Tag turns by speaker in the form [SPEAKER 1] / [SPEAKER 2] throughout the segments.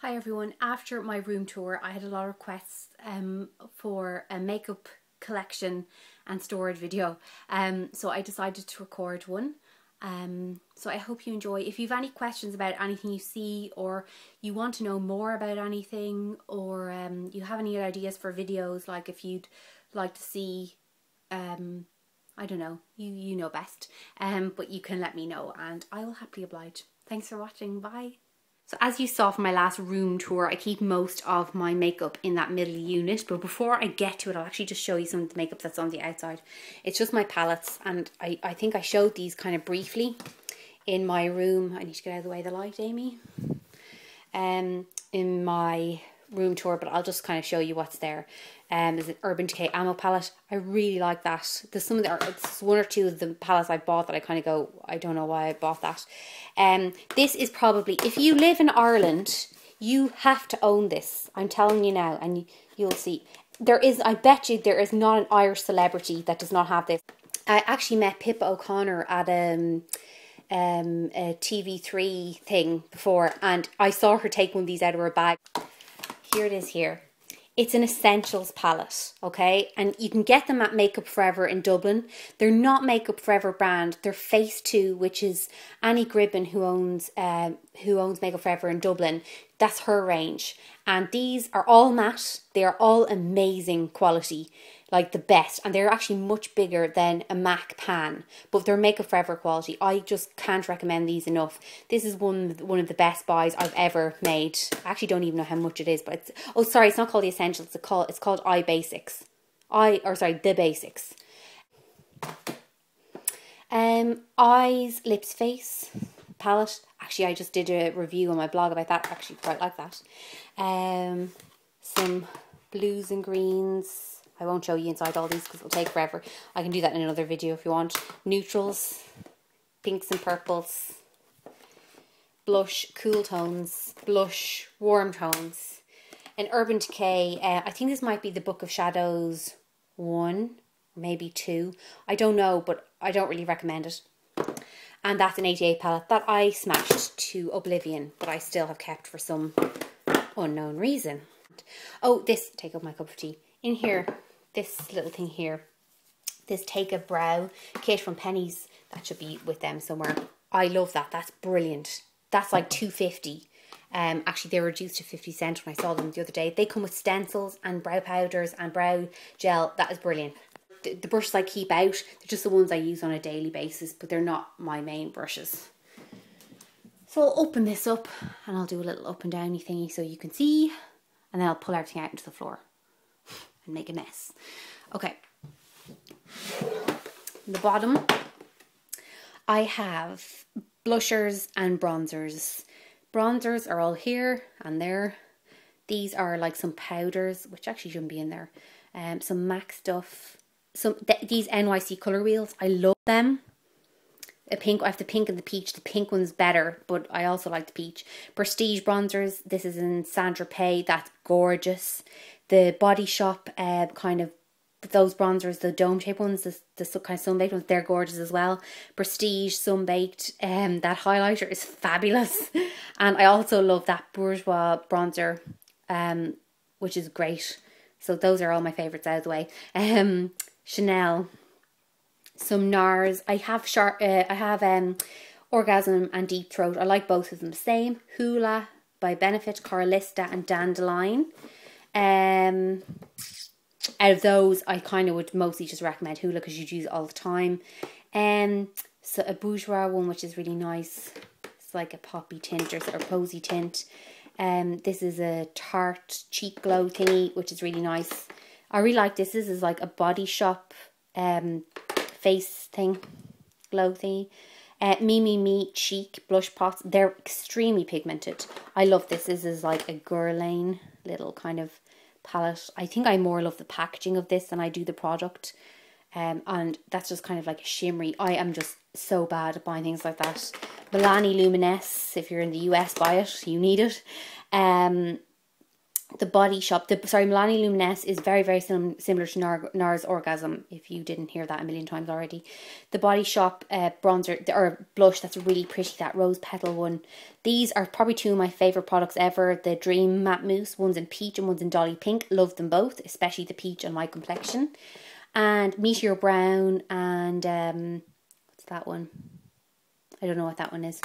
[SPEAKER 1] Hi everyone, after my room tour I had a lot of requests for a makeup collection and storage video, so I decided to record one. So I hope you enjoy. If you have any questions about anything you see, or you want to know more about anything, or you have any ideas for videos, like if you'd like to see, I don't know, you know best, but you can let me know and I will happily oblige. Thanks for watching, bye. So as you saw from my last room tour, I keep most of my makeup in that middle unit, but before I get to it, I'll actually just show you some of the makeup that's on the outside. It's just my palettes, and I think I showed these kind of briefly in my room. I need to get out of the way of the light, Amy. In my room tour, but I'll just kind of show you what's there. There's an Urban Decay Ammo palette. I really like that. There's some of the, it's one or two of the palettes I bought that I kind of go, I don't know why I bought that. This is probably, if you live in Ireland, you have to own this. I'm telling you now, and you'll see. There is, I bet you there is not an Irish celebrity that does not have this. I actually met Pippa O'Connor at a TV3 thing before, and I saw her take one of these out of her bag. Here it is here. It's an essentials palette, okay? And you can get them at Makeup Forever in Dublin. They're not Makeup Forever brand. They're Phase 2, which is Annie Gribben, who owns Makeup Forever in Dublin. That's her range. And these are all matte. They are all amazing quality, like the best. And they're actually much bigger than a MAC pan, but they're Makeup Forever quality. I just can't recommend these enough. This is one of the best buys I've ever made. I actually don't even know how much it is, but it's, oh sorry, it's not called the Essentials. It's called The Basics. Eyes, Lips, Face palette. Actually, I just did a review on my blog about that. I actually quite like that. Some blues and greens. I won't show you inside all these because it'll take forever. I can do that in another video if you want. Neutrals, pinks and purples, blush, cool tones, blush, warm tones. An Urban Decay, I think this might be the Book of Shadows 1, maybe 2. I don't know, but I don't really recommend it. And that's an 88 palette that I smashed to oblivion, but I still have kept for some unknown reason. Oh, this, take up my cup of tea. In here, this little thing here, this Take a Brow kit from Pennies. That should be with them somewhere. I love that. That's brilliant. That's like $2.50. Actually, they were reduced to 50 cents when I saw them the other day. They come with stencils and brow powders and brow gel. That is brilliant. The brushes I keep out, they're just the ones I use on a daily basis, but they're not my main brushes. So I'll open this up and I'll do a little up and downy thingy so you can see, and then I'll pull everything out into the floor and make a mess. Okay. The bottom, I have blushers and bronzers. Bronzers are all here and there. These are like some powders, which actually shouldn't be in there. Some MAC stuff. These NYC colour wheels, I love them. I have the pink and the peach. The pink one's better, but I also like the peach. Prestige bronzers. This is in Saint Tropez. That's gorgeous. The Body Shop kind of those bronzers, the dome shape ones, the kind of sunbaked ones, they're gorgeous as well. Prestige sunbaked. That highlighter is fabulous, and I also love that Bourjois bronzer, which is great. So those are all my favourites out of the way. Chanel, some NARS. I have Orgasm and Deep Throat. I like both of them the same. Hoola by Benefit, Coralista and Dandelion. Out of those, I kind of would mostly just recommend Hoola because you use it all the time. So a Bourjois one, which is really nice. It's like a poppy tint or posy tint. This is a Tarte cheek glow thingy, which is really nice. I really like this. This is like a Body Shop face thing, glow thingy. Me cheek blush pots. They're extremely pigmented. I love this. This is like a Guerlain little kind of palette. I think I more love the packaging of this than I do the product. And that's just kind of like a shimmery. I am just so bad at buying things like that. Milani Luminesse. If you're in the US, buy it. You need it. The Body Shop, Milani Luminesse is very, very similar to NARS Orgasm, if you didn't hear that a million times already. The Body Shop bronzer, or blush, that's really pretty, that rose petal one. These are probably two of my favourite products ever. The Dream Matte Mousse, one's in peach and one's in Dolly Pink. Love them both, especially the peach on my complexion. And Meteor Brown and, what's that one? I don't know what that one is.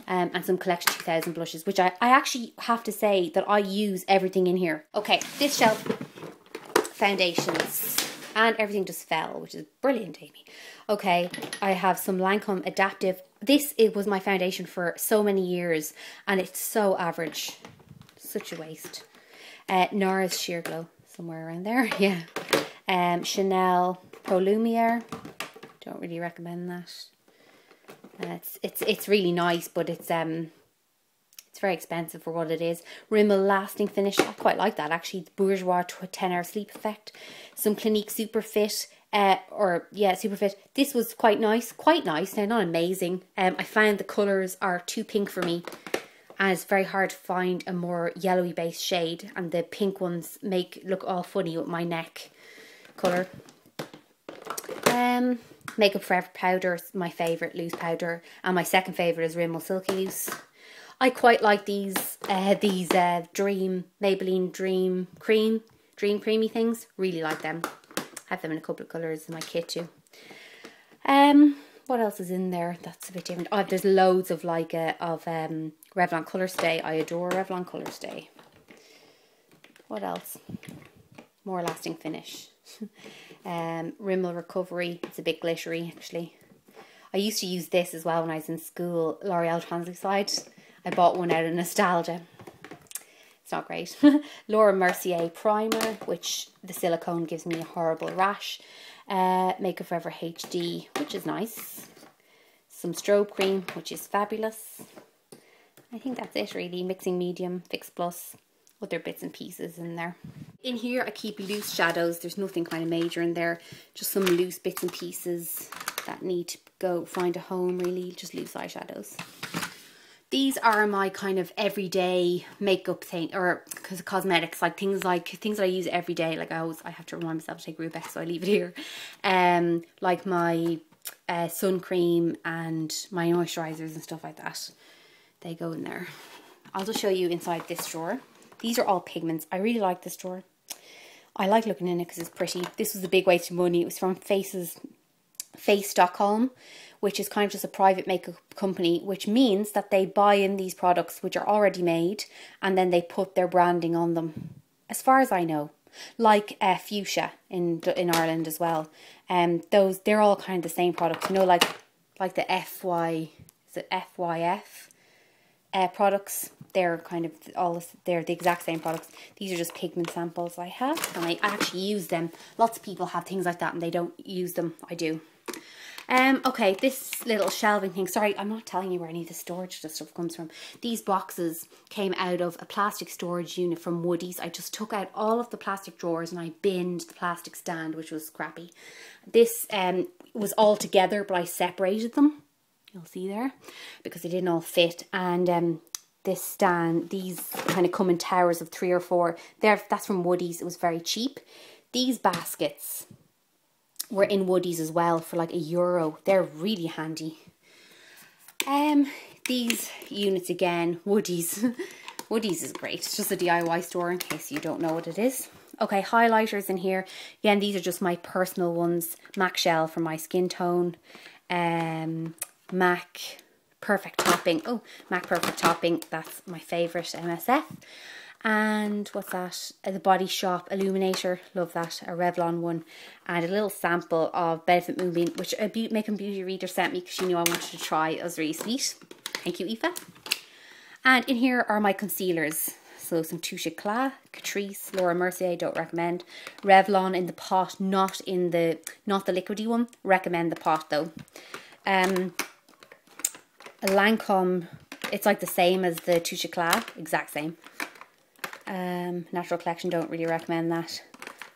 [SPEAKER 1] And some Collection 2000 blushes, which I actually have to say that I use everything in here. Okay, this shelf, foundations, and everything just fell, which is brilliant, Amy. Okay, I have some Lancome Adaptive. It was my foundation for so many years, and it's so average. Such a waste. NARS Sheer Glow, somewhere around there, yeah. Chanel Pro Lumiere, don't really recommend that. It's really nice, but it's very expensive for what it is. Rimmel Lasting Finish, I quite like that actually. The Bourjois 10-hour sleep effect. Some Clinique Superfit, Superfit. This was quite nice. Now, not amazing. I found the colours are too pink for me, and it's very hard to find a more yellowy based shade. And the pink ones look all funny with my neck colour. Makeup Forever powder is my favourite loose powder, and my second favourite is Rimmel Silky Loose. I quite like these Maybelline Dream Creamy things. Really like them. Have them in a couple of colours in my kit too. What else is in there that's a bit different? Oh, there's loads of Revlon Colour Stay. I adore Revlon Colour Stay. What else? More Lasting Finish. Rimmel Recovery, it's a bit glittery actually. I used to use this as well when I was in school, L'Oreal Translucide. I bought one out of nostalgia. It's not great. Laura Mercier Primer, which the silicone gives me a horrible rash. Makeup Forever HD, which is nice. Some strobe cream, which is fabulous. I think that's it really. Mixing Medium, Fix Plus, other bits and pieces in there. In here I keep loose shadows. There's nothing kind of major in there. Just some loose bits and pieces that need to go find a home really. Just loose eyeshadows. These are my kind of everyday makeup thing, or cosmetics, like things that I use every day. Like I have to remind myself to take Rubex, so I leave it here. Like my sun cream and my moisturizers and stuff like that. They go in there. I'll just show you inside this drawer. These are all Pigments. I really like this drawer. I like looking in it because it's pretty. This was a big waste of money. It was from Face Stockholm, which is kind of just a private makeup company, which means that they buy in these products which are already made and then they put their branding on them, as far as I know. Like Fuchsia in Ireland as well. They're all kind of the same products, you know, like the FYF products. They're kind of they're the exact same products. These are just pigment samples I have, and I actually use them. Lots of people have things like that and they don't use them. I do. Okay, this little shelving thing. Sorry, I'm not telling you where any of the storage stuff comes from. These boxes came out of a plastic storage unit from Woody's. I just took out all of the plastic drawers and I binned the plastic stand, which was crappy. This was all together, but I separated them. You'll see there, because they didn't all fit. And this stand, these kind of come in towers of 3 or 4. That's from Woody's. It was very cheap. These baskets were in Woody's as well for like €1. They're really handy. These units again, Woody's. Woody's is great. It's just a DIY store in case you don't know what it is. Okay, highlighters in here. Again, these are just my personal ones. MAC Shell for my skin tone. MAC Perfect Topping. Oh, MAC Perfect Topping. That's my favourite MSF. And what's that? The Body Shop Illuminator. Love that. A Revlon one. And a little sample of Benefit Moonbeam, which a Makeup Beauty reader sent me because she knew I wanted to try. It was really sweet. Thank you, Aoife. And in here are my concealers. So some Touche Eclat, Catrice, Laura Mercier, don't recommend. Revlon in the pot, not the liquidy one. Recommend the pot though. A Lancome, it's like the same as the Touche Eclat, exact same. Natural Collection, don't really recommend that.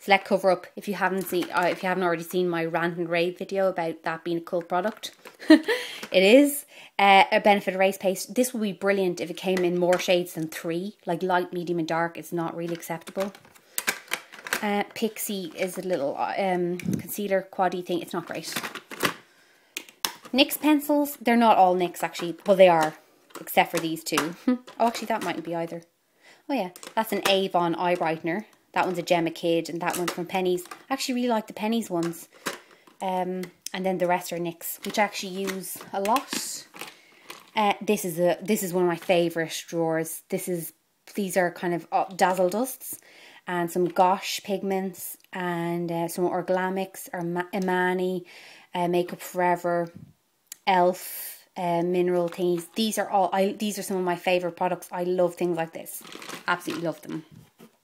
[SPEAKER 1] Select Cover Up, if you haven't already seen my rant and rave video about that being a cult product. It is. A Benefit Erase Paste. This would be brilliant if it came in more shades than 3. Like light, medium and dark. It's not really acceptable. Pixie is a little concealer quaddy thing. It's not great. NYX pencils. They're not all NYX actually. Well, they are. Except for these two. Oh, actually that mightn't be either. Oh yeah. That's an Avon eye brightener. That one's a Gemma Kid and that one's from Pennies. I actually really like the Pennies ones. And then the rest are NYX, which I actually use a lot. This is one of my favourite drawers. These are kind of Dazzle Dusts and some Gosh pigments and some Orglamics or Imani, Makeup Forever, Elf, mineral things. These are some of my favourite products. I love things like this. Absolutely love them.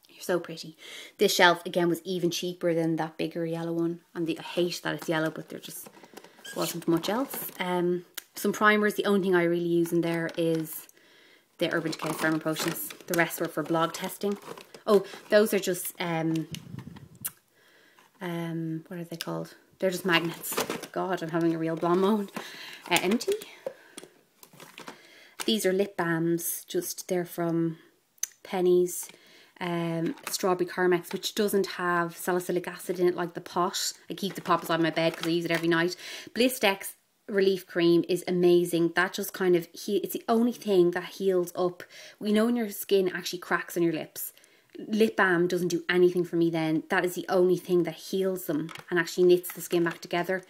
[SPEAKER 1] You're so pretty. This shelf again was even cheaper than that bigger yellow one. And I hate that it's yellow, but there just wasn't much else. Some primers. The only thing I really use in there is the Urban Decay Firmer Potions. The rest were for blog testing. Oh, those are just what are they called? They're just magnets. God, I'm having a real blonde moment. Empty. These are lip balms. They're from Pennies. Strawberry Carmex, which doesn't have salicylic acid in it like the pot. I keep the pot beside my bed because I use it every night. Blistex Relief Cream is amazing. That just kind of, it's the only thing that heals up. We know when your skin actually cracks on your lips. Lip balm doesn't do anything for me then. That is the only thing that heals them and actually knits the skin back together.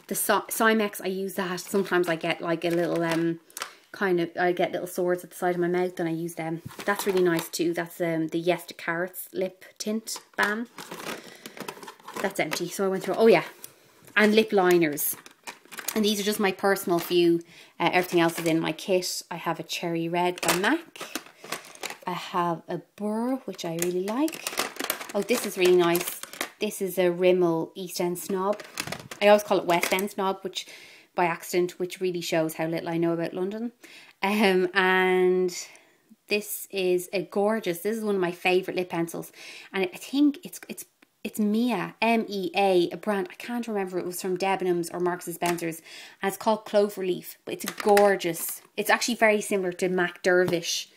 [SPEAKER 1] The Cymex, I use that. Sometimes I get like a little, I get little sores at the side of my mouth and I use them. That's really nice too. That's the Yes to Carrots lip tint balm. That's empty. So I went through, oh yeah. And lip liners. And these are just my personal few. Everything else is in my kit. I have a Cherry Red by MAC. I have a Burr, which I really like. Oh, this is really nice. This is a Rimmel East End Snob. I always call it West End Snob, which by accident, which really shows how little I know about London. And this is a gorgeous. This is one of my favourite lip pencils. And I think it's Mia, M-E-A, a brand. I can't remember if it was from Debenhams or Marks and Spencer's. And it's called Cloverleaf. But it's gorgeous. It's actually very similar to MAC Dervish.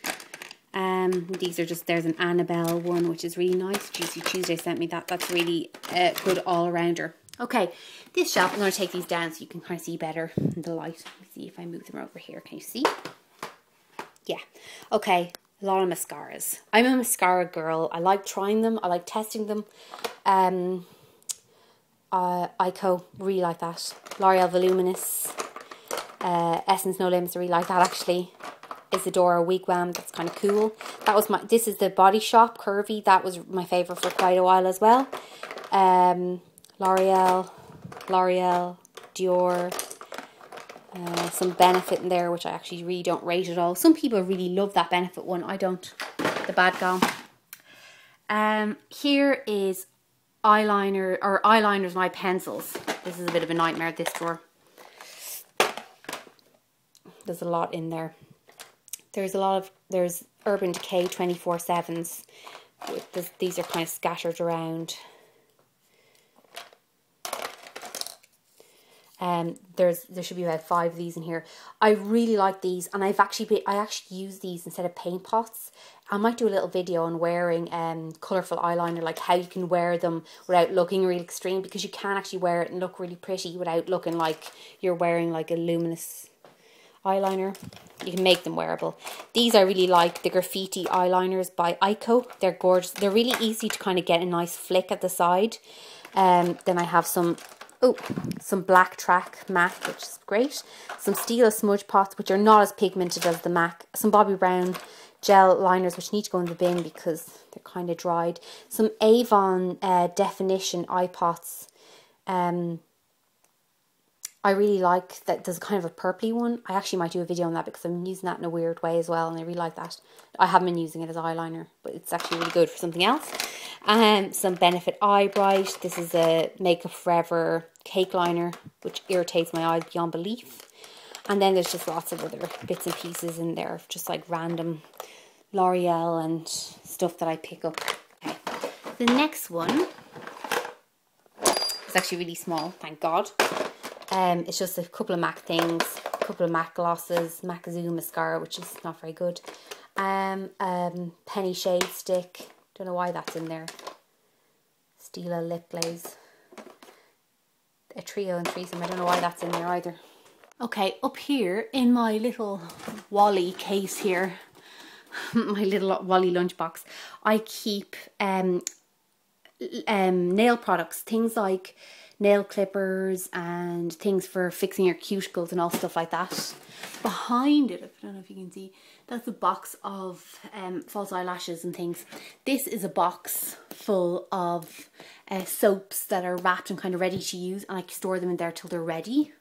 [SPEAKER 1] These are just, there's an Annabelle one, which is really nice. Juicy Tuesday sent me that. That's really good all-arounder. Okay, this shelf, I'm going to take these down so you can kind of see better in the light. Let me see if I move them over here. Can you see? Yeah. Okay, a lot of mascaras. I'm a mascara girl. I like trying them. I like testing them. Ico, really like that. L'Oreal Voluminous. Essence No Limits, I really like that actually. Isadora Wigwam, that's kind of cool. That was this is the Body Shop Curvy. That was my favourite for quite a while as well. L'Oreal, Dior, some Benefit in there, which I actually really don't rate at all. Some people really love that Benefit one. I don't. The bad gal. Here is eyeliners, my pencils. This is a bit of a nightmare, this drawer. There's a lot in there. There's Urban Decay 24/7s. These are kind of scattered around. There should be about 5 of these in here. I really like these, and I actually use these instead of paint pots. I might do a little video on wearing colourful eyeliner, like how you can wear them without looking really extreme, because you can actually wear it and look really pretty without looking like you're wearing like a luminous eyeliner. You can make them wearable. These I really like, the Graffiti eyeliners by Ico. They're gorgeous. They're really easy to kind of get a nice flick at the side. Then I have some Black Track MAC, which is great. Some Stila smudge pots, which are not as pigmented as the MAC. Some Bobbi Brown gel liners, which need to go in the bin because they're kind of dried. Some Avon Definition eye pots. I really like that. There's kind of a purpley one. I actually might do a video on that because I'm using that in a weird way as well, and I really like that. I haven't been using it as eyeliner, but it's actually really good for something else. Some Benefit Eye Bright. This is a Makeup Forever cake liner, which irritates my eyes beyond belief. And then there's just lots of other bits and pieces in there, just like random L'Oreal and stuff that I pick up. Okay. The next one is actually really small, thank God. It's just a couple of MAC things. couple of MAC glosses, MAC Zoom mascara, which is not very good. Penny shade stick. Don't know why that's in there. Stila lip glaze. A trio and threesome. I don't know why that's in there either. Okay, up here in my little Wally case here, my little Wally lunchbox, I keep nail products, things like nail clippers and things for fixing your cuticles and all stuff like that. Behind it, I don't know if you can see, that's a box of false eyelashes and things. This is a box full of soaps that are wrapped and kind of ready to use, and I store them in there till they're ready,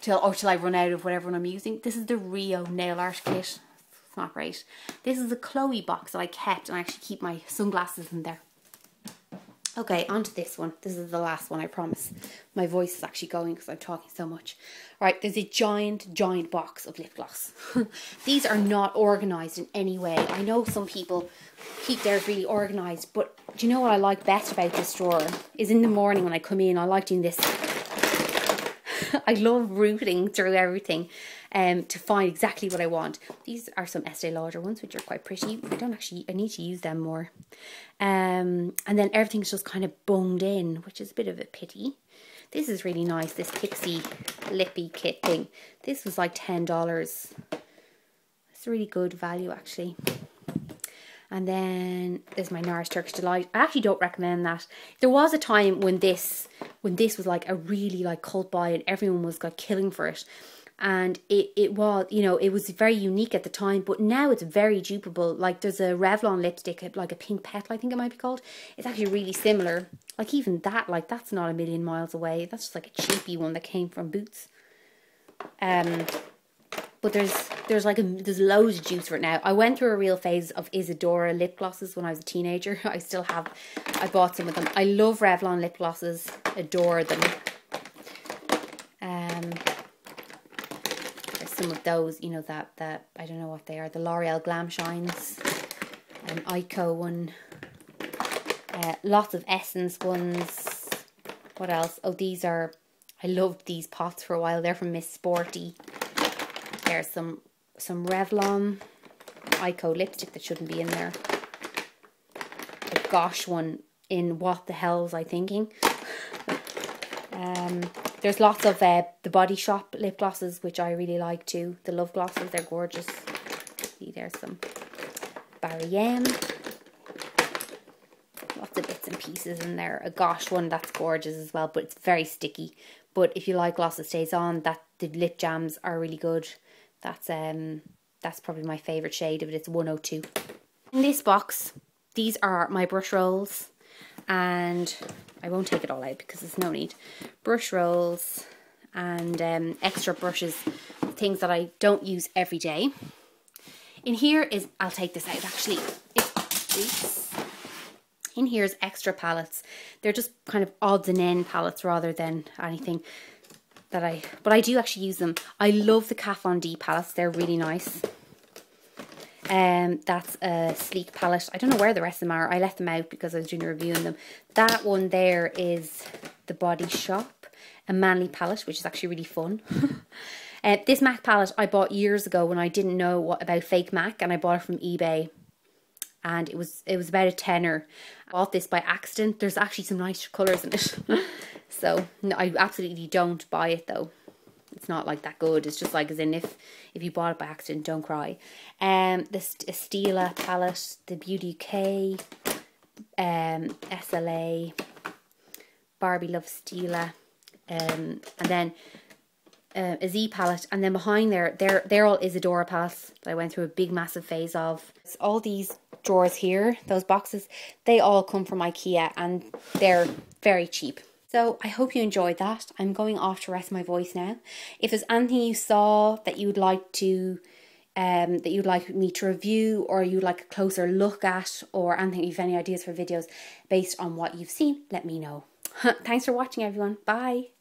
[SPEAKER 1] till I run out of whatever one I'm using. This is the Rio nail art kit. It's not great. This is a Chloe box that I kept, and I actually keep my sunglasses in there. Okay, on to this one. This is the last one, I promise. My voice is actually going because I'm talking so much. Right, there's a giant box of lip gloss. These are not organised in any way. I know some people keep theirs really organised, but do you know what I like best about this drawer? Is in the morning when I come in, I like doing this. I love rooting through everything to find exactly what I want. These are some Estee Lauder ones, which are quite pretty. I need to use them more. And then everything's just kind of bunged in, which is a bit of a pity. This is really nice, this Pixie Lippy kit thing. This was like $10. It's a really good value, actually. And then there's my NARS Turkish Delight. I actually don't recommend that. There was a time when this was like a really like cult buy and everyone was like killing for it. And it was, you know, it was very unique at the time, but now it's very dupable. Like there's a Revlon lipstick, like a Pink Petal, I think it might be called. It's actually really similar. Like even that, like that's not a million miles away. That's just like a cheapy one that came from Boots. But there's loads of juice for it now. I went through a real phase of Isadora lip glosses when I was a teenager. I bought some of them. I love Revlon lip glosses. Adore them. There's some of those, you know, that I don't know what they are. The L'Oreal Glam Shines. An Ico one. Lots of Essence ones. What else? Oh, these are, I loved these pots for a while. They're from Miss Sporty. There's some Revlon Ico lipstick that shouldn't be in there. A Gosh one in What the Hell Was I Thinking? There's lots of the Body Shop lip glosses, which I really like too. The Love Glosses, they're gorgeous. See, there's some Barry M. Lots of bits and pieces in there. A Gosh one, that's gorgeous as well, but it's very sticky. But if you like gloss that stays on, the lip jams are really good. That's probably my favourite shade of it. It's 102. In this box, these are my brush rolls, and I won't take it all out because there's no need. Brush rolls and extra brushes, things that I don't use every day. In here is, I'll take this out actually. In here is extra palettes. They're just kind of odds and end palettes rather than anything that but I do actually use them. I love the Kat Von D palettes. They're really nice. That's a sleek palette. I don't know where the rest of them are. I left them out because I was doing a review on them. That one there is the Body Shop, a Manly palette, which is actually really fun. This MAC palette I bought years ago when I didn't know about fake MAC, and I bought it from eBay. And it was about a tenner. I bought this by accident. There's actually some nice colours in it. So no, I absolutely don't buy it though. It's not like that good. It's just like as in if you bought it by accident, don't cry. This Stila palette, the Beauty UK, SLA, Barbie Loves Stila, and then a Z palette, and then behind there, they're all Isadora palettes that I went through a big massive phase of. It's all these drawers here, those boxes, they all come from IKEA and they're very cheap. So I hope you enjoyed that. I'm going off to rest my voice now. If there's anything you saw that you would like to me to review, or you'd like a closer look at, or anything, if you have any ideas for videos based on what you've seen, let me know. Thanks for watching, everyone. Bye.